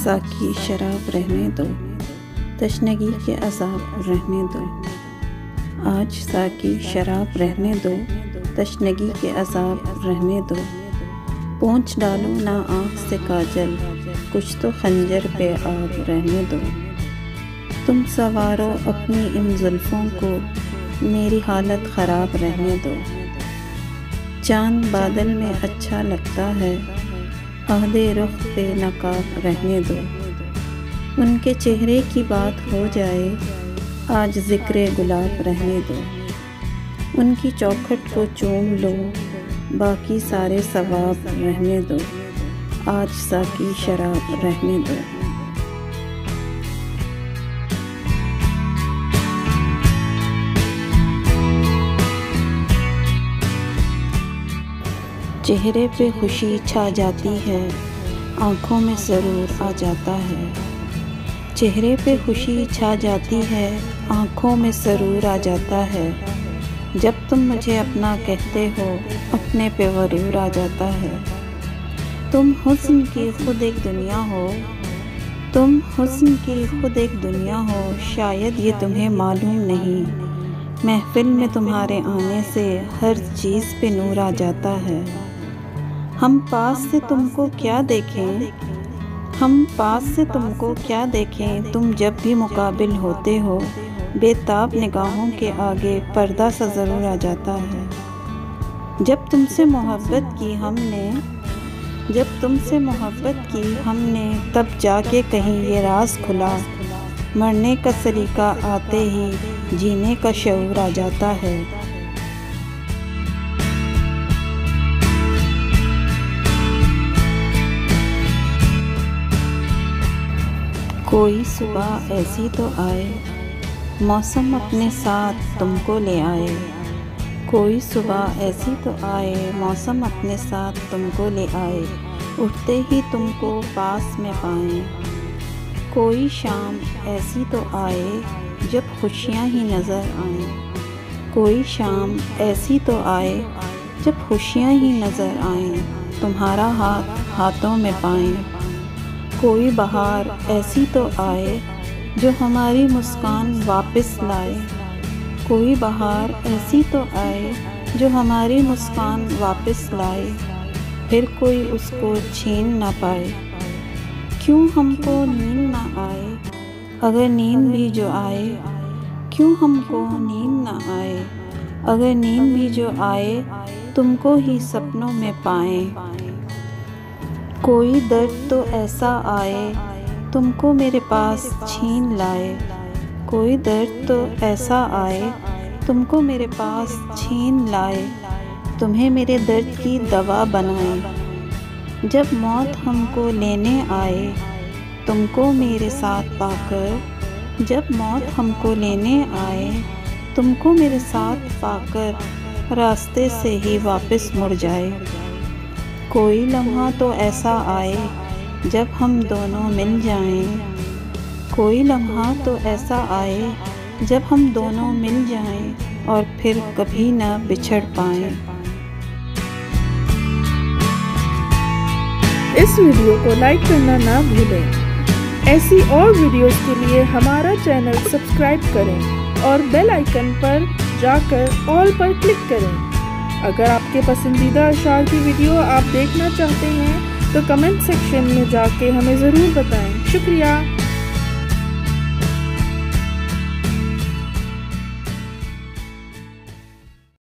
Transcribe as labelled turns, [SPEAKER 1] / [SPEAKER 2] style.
[SPEAKER 1] साकी शराब रहने दो, तशनगी के अज़ाब रहने दो। आज साकी शराब रहने दो, तशनगी के अज़ाब रहने दो। पोंछ डालो ना आँख से काजल, कुछ तो खंजर पे आग रहने दो। तुम सवारो अपनी इन जुल्फ़ों को, मेरी हालत ख़राब रहने दो। चाँद बादल में अच्छा लगता है, आहदे रुख पे नकाब रहने दो। उनके चेहरे की बात हो जाए, आज ज़िक्रे गुलाब रहने दो। उनकी चौखट को चूम लो, बाकी सारे सवाब रहने दो। आज साकी शराब रहने दो। चेहरे पे खुशी छा जाती है, आँखों में सरूर आ जाता है। चेहरे पे खुशी छा जाती है, आँखों में सरूर आ जाता है। जब तुम मुझे अपना कहते हो, अपने पे गरूर आ जाता है। तुम हुस्न की खुद एक दुनिया हो, तुम हुस्न की खुद एक दुनिया हो, शायद ये तुम्हें मालूम नहीं। महफिल में तुम्हारे आने से हर चीज़ पे नूर आ जाता है। हम पास से तुमको क्या देखें, हम पास से तुमको क्या देखें, तुम जब भी मुकाबिल होते हो, बेताब निगाहों के आगे पर्दा सा ज़रूर आ जाता है। जब तुमसे मोहब्बत की हमने, तब जाके कहीं ये राज खुला। मरने का सलीका आते ही जीने का शऊर आ जाता है। कोई सुबह ऐसी तो आए, मौसम अपने साथ तुमको ले आए। कोई सुबह ऐसी तो आए, मौसम अपने साथ तुमको ले आए। उठते ही तुमको पास में पाएं। कोई शाम ऐसी तो आए, जब खुशियाँ ही नज़र आएं। कोई शाम ऐसी तो आए, जब खुशियाँ ही नज़र आएं। तुम्हारा हाथ हाथों में पाएं। कोई बहार ऐसी तो आए, जो हमारी मुस्कान वापस लाए। कोई बहार ऐसी तो आए, जो हमारी मुस्कान वापस लाए। फिर कोई उसको छीन ना पाए। क्यों हमको नींद ना आए, अगर नींद भी जो आए। क्यों हमको नींद ना आए, अगर नींद भी जो आए, तुमको ही सपनों में पाएं। कोई दर्द तो ऐसा आए, तुमको मेरे पास छीन लाए। कोई दर्द तो ऐसा आए, तुमको मेरे पास छीन लाए। तुम्हें मेरे दर्द की दवा बनाए। जब मौत हमको लेने आए, तुमको मेरे साथ पाकर। जब मौत हमको लेने आए, तुमको मेरे साथ पाकर रास्ते से ही वापस मुड़ जाए। कोई लम्हा तो ऐसा आए, जब हम दोनों मिल जाएं। कोई लम्हा तो ऐसा आए, जब हम दोनों मिल जाएं और फिर कभी ना बिछड़ पाएं।
[SPEAKER 2] इस वीडियो को लाइक करना ना भूलें। ऐसी और वीडियोस के लिए हमारा चैनल सब्सक्राइब करें और बेल आइकन पर जाकर ऑल पर क्लिक करें। अगर आपके पसंदीदा अशार की वीडियो आप देखना चाहते हैं तो कमेंट सेक्शन में जाके हमें ज़रूर बताएं। शुक्रिया।